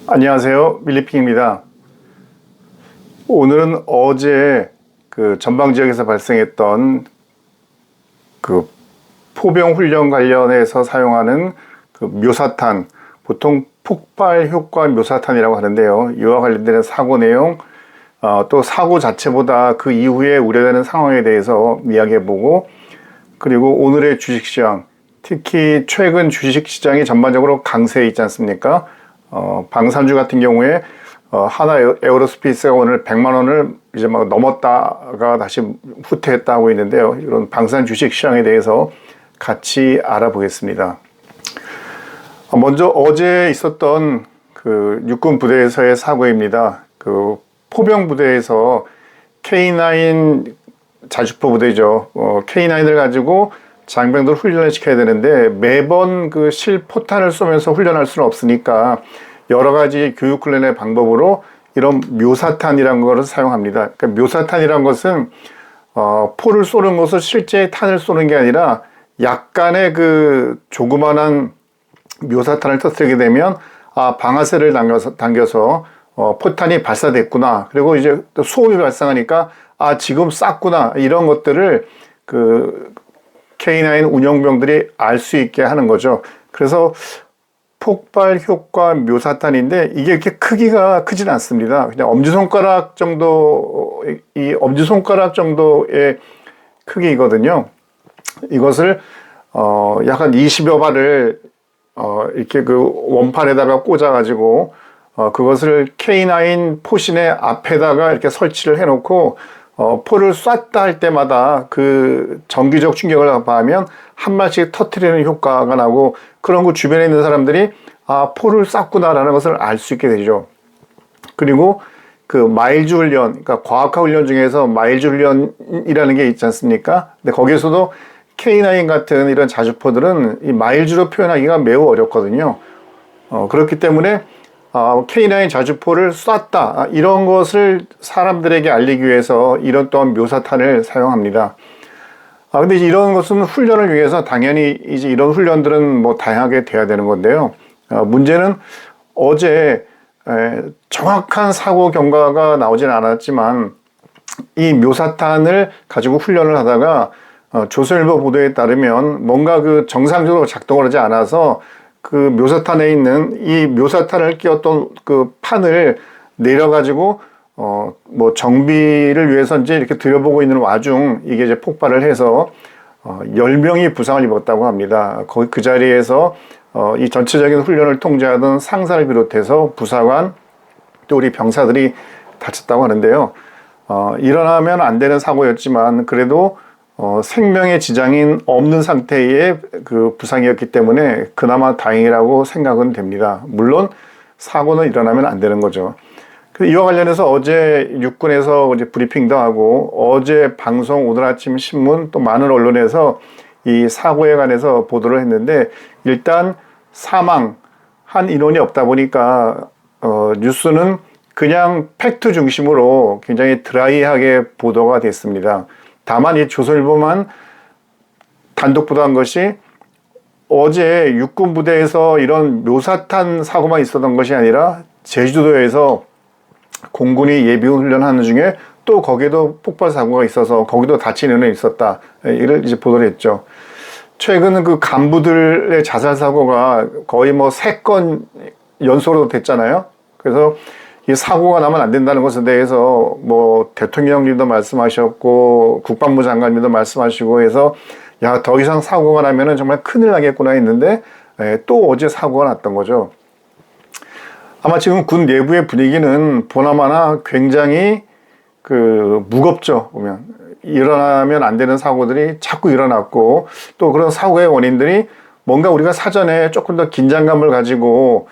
안녕하세요, 밀리핑입니다. 오늘은 어제 그 전방 지역에서 발생했던 그 포병 훈련 관련해서 사용하는 그 묘사탄, 보통 폭발 효과 묘사탄이라고 하는데요. 이와 관련된 사고 내용, 또 사고 자체보다 그 이후에 우려되는 상황에 대해서 이야기해보고, 그리고 오늘의 주식시장, 특히 최근 주식시장이 전반적으로 강세에 있지 않습니까? 방산주 같은 경우에 하나 에어로스페이스가 오늘 100만 원을 이제 막 넘었다가 다시 후퇴했다 하고 있는데요. 이런 방산 주식 시장에 대해서 같이 알아보겠습니다. 먼저 어제 있었던 그 육군 부대에서의 사고입니다. 그 포병 부대에서 K9 자주포 부대죠. K9을 가지고 장병들 훈련을 시켜야 되는데 매번 그 실포탄을 쏘면서 훈련할 수는 없으니까 여러 가지 교육 훈련의 방법으로 이런 묘사탄이라는 것을 사용합니다. 그러니까 묘사탄이라는 것은 포를 쏘는 것을 실제 탄을 쏘는 게 아니라 약간의 그 조그만한 묘사탄을 터뜨리게 되면 방아쇠를 당겨서 포탄이 발사됐구나. 그리고 이제 또 소음이 발생하니까 지금 쐈구나. 이런 것들을 그 K9 운영병들이 알 수 있게 하는 거죠. 그래서 폭발 효과 묘사탄인데 이게 이렇게 크기가 크진 않습니다. 그냥 엄지손가락 정도, 이 엄지손가락 정도의 크기거든요. 이것을 약간 20여 발을 이렇게 그 원판에다가 꽂아가지고 그것을 K9 포신의 앞에다가 이렇게 설치를 해놓고 포를 쐈다 할 때마다 그 전기적 충격을 가하면 한 발씩 터트리는 효과가 나고, 그런 거 주변에 있는 사람들이 포를 쐈구나라는 것을 알 수 있게 되죠. 그리고 그 마일즈 훈련, 그러니까 과학화 훈련 중에서 마일즈 훈련이라는 게 있지 않습니까? 근데 거기에서도 K9 같은 이런 자주포들은 이 마일즈로 표현하기가 매우 어렵거든요. 그렇기 때문에 K9 자주포를 쐈다, 이런 것을 사람들에게 알리기 위해서 이런 또한 묘사탄을 사용합니다. 근데 이런 것은 훈련을 위해서 당연히 이제 이런 훈련들은 뭐 다양하게 돼야 되는 건데요. 문제는 어제 정확한 사고 경과가 나오지는 않았지만 이 묘사탄을 가지고 훈련을 하다가 조선일보 보도에 따르면 뭔가 그 정상적으로 작동을 하지 않아서 그 묘사탄에 있는 이 묘사탄을 끼웠던 그 판을 내려가지고 뭐 정비를 위해서 이제 이렇게 들여보고 있는 와중 이게 이제 폭발을 해서 10명이 부상을 입었다고 합니다. 거기 그 자리에서 이 전체적인 훈련을 통제하던 상사를 비롯해서 부사관 또 우리 병사들이 다쳤다고 하는데요. 일어나면 안 되는 사고였지만 그래도 생명의 지장이 없는 상태의 그 부상이었기 때문에 그나마 다행이라고 생각은 됩니다. 물론 사고는 일어나면 안 되는 거죠. 이와 관련해서 어제 육군에서 이제 브리핑도 하고 어제 방송, 오늘 아침 신문 또 많은 언론에서 이 사고에 관해서 보도를 했는데, 일단 사망한 인원이 없다 보니까 뉴스는 그냥 팩트 중심으로 굉장히 드라이하게 보도가 됐습니다. 다만 이 조선일보만 단독 보도한 것이 어제 육군 부대에서 이런 묘사탄 사고만 있었던 것이 아니라 제주도에서 공군이 예비군 훈련하는 중에 또 거기에도 폭발 사고가 있어서 거기도 다친 인원이 있었다. 이를 이제 보도를 했죠. 최근 그 간부들의 자살 사고가 거의 뭐 3건 연속으로 됐잖아요. 그래서 이 사고가 나면 안 된다는 것에 대해서 뭐 대통령님도 말씀하셨고 국방부 장관님도 말씀하시고 해서 더 이상 사고가 나면은 정말 큰일 나겠구나 했는데 또 어제 사고가 났던 거죠. 아마 지금 군 내부의 분위기는 보나마나 굉장히 그 무겁죠. 보면 일어나면 안 되는 사고들이 자꾸 일어났고, 또 그런 사고의 원인들이 뭔가 우리가 사전에 조금 더 긴장감을 가지고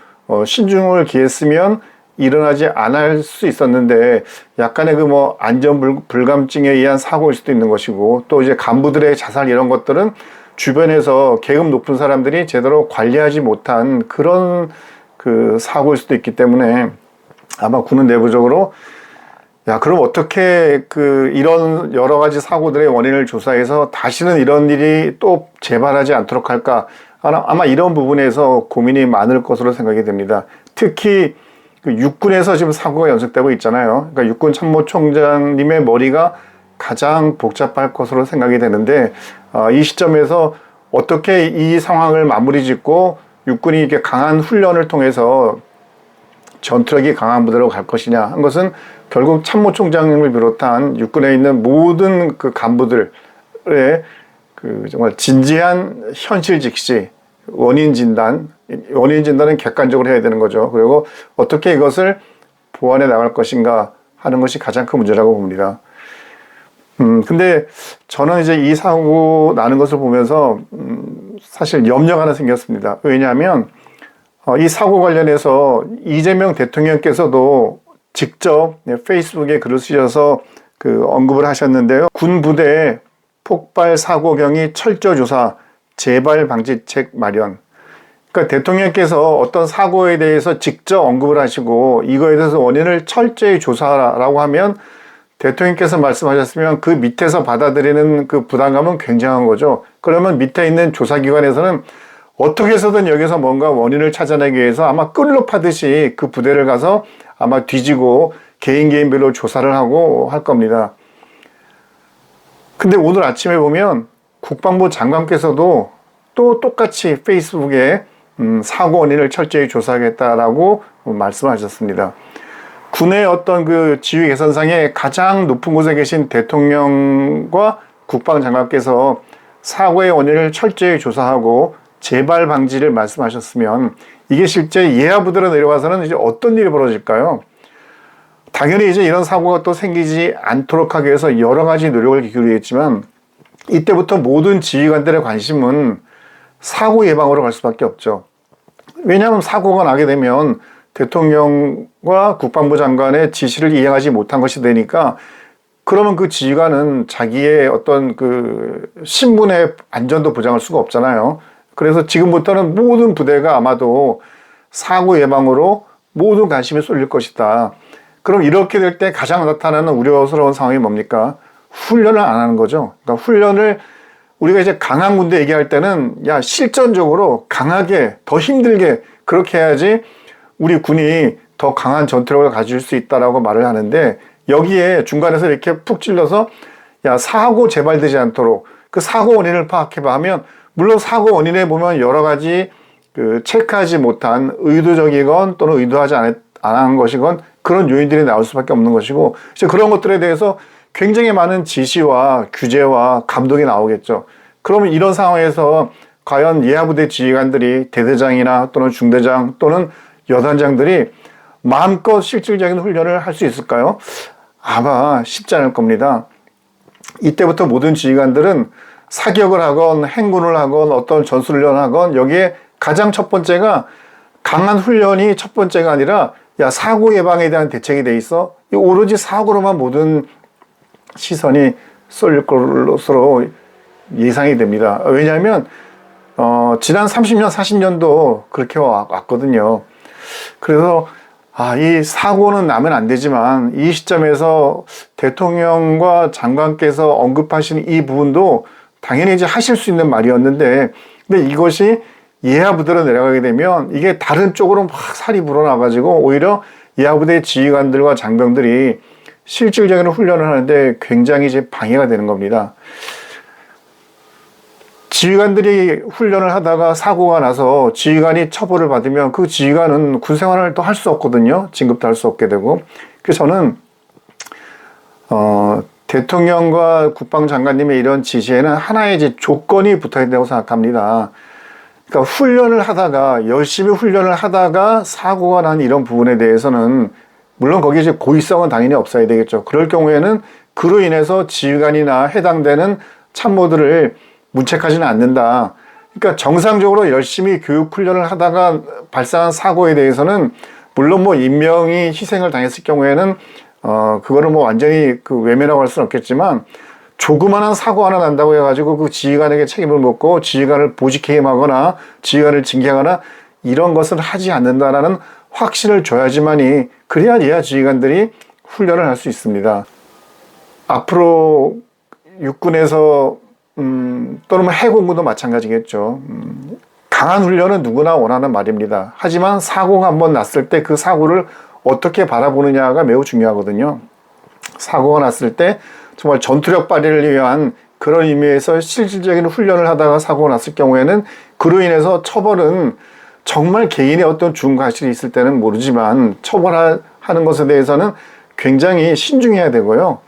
신중을 기했으면 일어나지 않을 수 있었는데, 약간의 그 뭐 안전 불감증에 의한 사고일 수도 있는 것이고, 또 이제 간부들의 자살 이런 것들은 주변에서 계급 높은 사람들이 제대로 관리하지 못한 그런 그 사고일 수도 있기 때문에 아마 군은 내부적으로 야, 그럼 어떻게 이런 여러 가지 사고들의 원인을 조사해서 다시는 이런 일이 또 재발하지 않도록 할까? 아마 이런 부분에서 고민이 많을 것으로 생각이 됩니다. 특히 육군에서 지금 사고가 연속되고 있잖아요. 그러니까 육군 참모총장님의 머리가 가장 복잡할 것으로 생각이 되는데, 이 시점에서 어떻게 이 상황을 마무리 짓고 육군이 이렇게 강한 훈련을 통해서 전투력이 강한 부대로 갈 것이냐 한 것은 결국 참모총장님을 비롯한 육군에 있는 모든 간부들의 정말 진지한 현실 직시, 원인 진단은 객관적으로 해야 되는 거죠. 그리고 어떻게 이것을 보완해 나갈 것인가 하는 것이 가장 큰 문제라고 봅니다. 근데 저는 이제 이 사고 나는 것을 보면서, 사실 염려가 하나 생겼습니다. 왜냐하면, 이 사고 관련해서 이재명 대통령께서도 직접 페이스북에 글을 쓰셔서 언급을 하셨는데요. 군 부대의 폭발 사고 경위 철저 조사, 재발 방지책 마련. 그러니까 대통령께서 어떤 사고에 대해서 직접 언급을 하시고 이거에 대해서 원인을 철저히 조사하라고 하면 대통령께서 말씀하셨으면 그 밑에서 받아들이는 그 부담감은 굉장한 거죠. 그러면 밑에 있는 조사기관에서는 어떻게 해서든 여기서 뭔가 원인을 찾아내기 위해서 아마 끌로 파듯이 그 부대를 가서 아마 뒤지고 개인별로 조사를 하고 할 겁니다. 근데 오늘 아침에 보면 국방부 장관께서도 또 똑같이 페이스북에 사고 원인을 철저히 조사하겠다라고 말씀하셨습니다. 군의 어떤 지휘 개선상에 가장 높은 곳에 계신 대통령과 국방장관께서 사고의 원인을 철저히 조사하고 재발 방지를 말씀하셨으면 이게 실제 예하부대로 내려와서는 이제 어떤 일이 벌어질까요? 당연히 이제 이런 사고가 또 생기지 않도록 하기 위해서 여러 가지 노력을 기울이겠지만 이때부터 모든 지휘관들의 관심은 사고 예방으로 갈 수밖에 없죠. 왜냐하면 사고가 나게 되면 대통령과 국방부 장관의 지시를 이행하지 못한 것이 되니까 그러면 그 지휘관은 자기의 어떤 신분의 안전도 보장할 수가 없잖아요. 그래서 지금부터는 모든 부대가 아마도 사고 예방으로 모든 관심이 쏠릴 것이다. 그럼 이렇게 될 때 가장 나타나는 우려스러운 상황이 뭡니까? 훈련을 안 하는 거죠. 그러니까 훈련을 우리가 이제 강한 군대 얘기할 때는 실전적으로 강하게 더 힘들게 그렇게 해야지 우리 군이 더 강한 전투력을 가질 수 있다라고 말을 하는데 여기에 중간에서 이렇게 푹 찔러서 사고 재발되지 않도록 그 사고 원인을 파악해봐 하면 물론 사고 원인에 보면 여러 가지 체크하지 못한 의도적이건 또는 의도하지 않은 것이건 그런 요인들이 나올 수밖에 없는 것이고 이제 그런 것들에 대해서 굉장히 많은 지시와 규제와 감독이 나오겠죠. 그러면 이런 상황에서 과연 예하부대 지휘관들이 대대장이나 또는 중대장 또는 여단장들이 마음껏 실질적인 훈련을 할 수 있을까요? 아마 쉽지 않을 겁니다. 이때부터 모든 지휘관들은 사격을 하건 행군을 하건 어떤 전술훈련을 하건 여기에 가장 첫 번째가 강한 훈련이 첫 번째가 아니라 사고 예방에 대한 대책이 돼 있어. 오로지 사고로만 모든 시선이 쏠릴 것으로 예상이 됩니다. 왜냐하면 지난 30년, 40년도 그렇게 왔거든요. 그래서 이 사고는 나면 안 되지만 이 시점에서 대통령과 장관께서 언급하신 이 부분도 당연히 이제 하실 수 있는 말이었는데 근데 이것이 예하부대로 내려가게 되면 이게 다른 쪽으로 막 살이 불어나가지고 오히려 예하부대 지휘관들과 장병들이 실질적인 훈련을 하는데 굉장히 이제 방해가 되는 겁니다. 지휘관들이 훈련을 하다가 사고가 나서 지휘관이 처벌을 받으면 그 지휘관은 군 생활을 또 할 수 없거든요. 진급도 할 수 없게 되고. 그래서 저는 대통령과 국방장관님의 이런 지시에는 하나의 이제 조건이 붙어야 된다고 생각합니다. 그러니까 훈련을 하다가 열심히 훈련을 하다가 사고가 난 이런 부분에 대해서는 물론 거기에 이제 고의성은 당연히 없어야 되겠죠. 그럴 경우에는 그로 인해서 지휘관이나 해당되는 참모들을 문책하지는 않는다. 그러니까 정상적으로 열심히 교육 훈련을 하다가 발생한 사고에 대해서는 물론 인명이 희생을 당했을 경우에는 그거를 완전히 외면하고 할 수는 없겠지만 조그마한 사고 하나 난다고 해가지고 그 지휘관에게 책임을 묻고 지휘관을 보직해임하거나 지휘관을 징계하거나 이런 것을 하지 않는다라는 확신을 줘야지만이 그래야 지휘관들이 훈련을 할 수 있습니다. 앞으로 육군에서 또는 해군도 마찬가지겠죠. 강한 훈련은 누구나 원하는 말입니다. 하지만 사고가 한번 났을 때 그 사고를 어떻게 바라보느냐가 매우 중요하거든요. 사고가 났을 때 정말 전투력 발휘를 위한 그런 의미에서 실질적인 훈련을 하다가 사고가 났을 경우에는 그로 인해서 처벌은 정말 개인의 어떤 중과실이 있을 때는 모르지만 처벌하는 것에 대해서는 굉장히 신중해야 되고요.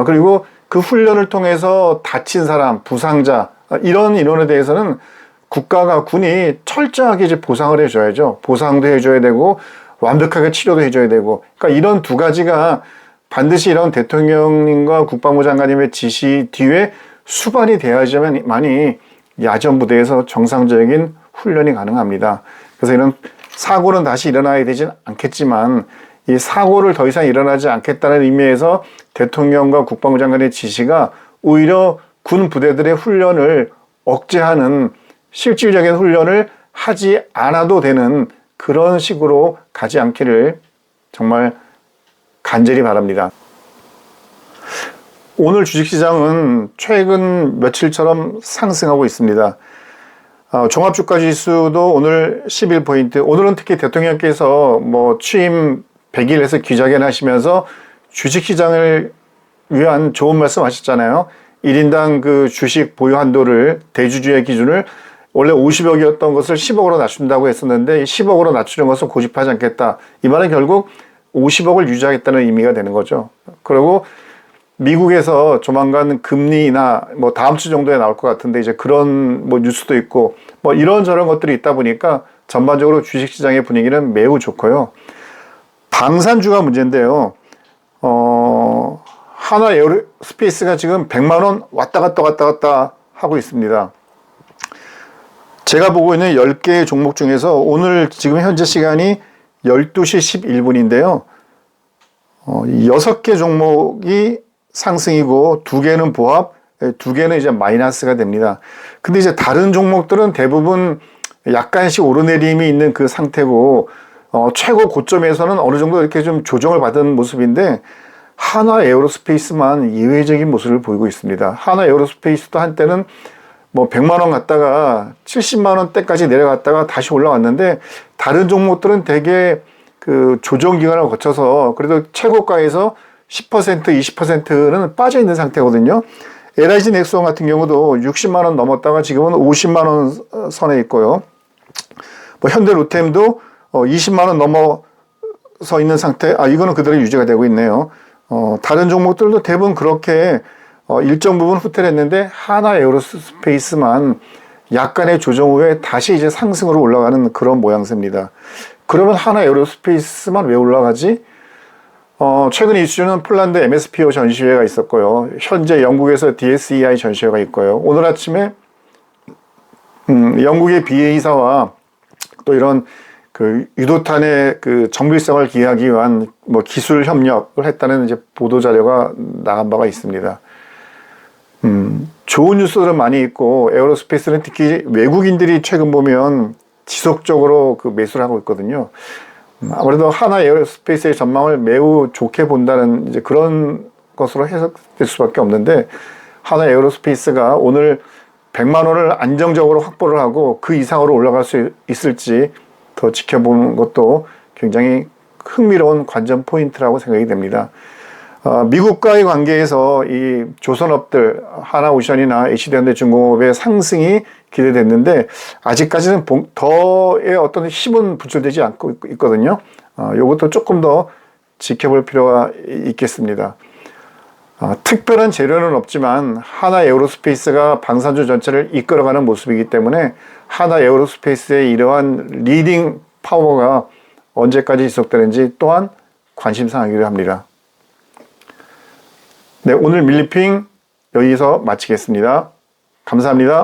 그리고 그 훈련을 통해서 다친 사람, 부상자 이런 인원에 대해서는 국가가 군이 철저하게 이제 보상을 해줘야죠. 보상도 해줘야 되고 완벽하게 치료도 해줘야 되고. 그러니까 이런 두 가지가 반드시 이런 대통령님과 국방부 장관님의 지시 뒤에 수반이 돼야지만이 야전부대에서 정상적인 훈련이 가능합니다. 그래서 이런 사고는 다시 일어나야 되진 않겠지만 이 사고를 더 이상 일어나지 않겠다는 의미에서 대통령과 국방부 장관의 지시가 오히려 군 부대들의 훈련을 억제하는 실질적인 훈련을 하지 않아도 되는 그런 식으로 가지 않기를 정말 간절히 바랍니다. 오늘 주식시장은 최근 며칠처럼 상승하고 있습니다. 종합주가지수도 오늘 11포인트. 오늘은 특히 대통령께서 취임 100일에서 기자회견 하시면서 주식시장을 위한 좋은 말씀 하셨잖아요. 1인당 그 주식 보유 한도를 대주주의 기준을 원래 50억이었던 것을 10억으로 낮춘다고 했었는데 10억으로 낮추는 것은 고집하지 않겠다. 이 말은 결국 50억을 유지하겠다는 의미가 되는 거죠. 그리고 미국에서 조만간 금리 인하 다음 주 정도에 나올 것 같은데 이제 그런 뉴스도 있고 이런저런 것들이 있다 보니까 전반적으로 주식시장의 분위기는 매우 좋고요. 방산주가 문제인데요. 하나 에어로스페이스가 지금 100만 원 왔다 갔다 하고 있습니다. 제가 보고 있는 10개의 종목 중에서 오늘 지금 현재 시간이 12시 11분인데요. 6개 종목이 상승이고 2개는 보합, 2개는 이제 마이너스가 됩니다. 근데 이제 다른 종목들은 대부분 약간씩 오르내림이 있는 그 상태고 최고 고점에서는 어느 정도 이렇게 좀 조정을 받은 모습인데 한화 에어로스페이스만 예외적인 모습을 보이고 있습니다. 한화 에어로스페이스도 한때는 100만 원 갔다가 70만 원대까지 내려갔다가 다시 올라왔는데 다른 종목들은 되게 그 조정 기간을 거쳐서 그래도 최고가에서 10%, 20%는 빠져 있는 상태거든요. LIG 넥스원 같은 경우도 60만 원 넘었다가 지금은 50만 원 선에 있고요. 현대 로템도 20만 원 넘어서 있는 상태. 이거는 그대로 유지가 되고 있네요. 다른 종목들도 대부분 그렇게 일정 부분 후퇴했는데 하나 에어로스페이스만 약간의 조정 후에 다시 이제 상승으로 올라가는 그런 모양새입니다. 그러면 하나 에어로스페이스만 왜 올라가지? 최근 이슈는 폴란드 MSPO 전시회가 있었고요. 현재 영국에서 DSEI 전시회가 있고요. 오늘 아침에 영국의 BA사와 또 이런 그 유도탄의 그 정밀성을 기하기 위한 기술 협력을 했다는 이제 보도 자료가 나간 바가 있습니다. 좋은 뉴스들은 많이 있고 에어로스페이스는 특히 외국인들이 최근 보면 지속적으로 그 매수를 하고 있거든요. 아무래도 하나 에어로스페이스의 전망을 매우 좋게 본다는 이제 그런 것으로 해석될 수밖에 없는데 하나 에어로스페이스가 오늘 100만 원을 안정적으로 확보를 하고 그 이상으로 올라갈 수 있을지 더 지켜보는 것도 굉장히 흥미로운 관전 포인트라고 생각이 됩니다. 미국과의 관계에서 이 조선업들 하나오션이나 HD현대중공업의 상승이 기대됐는데 아직까지는 더의 어떤 힘은 분출되지 않고 있거든요. 이것도 조금 더 지켜볼 필요가 있겠습니다. 특별한 재료는 없지만 하나 에어로스페이스가 방산주 전체를 이끌어가는 모습이기 때문에 하나 에어로스페이스의 이러한 리딩 파워가 언제까지 지속되는지 또한 관심사항이기도 합니다. 네, 오늘 밀리핑 여기서 마치겠습니다. 감사합니다.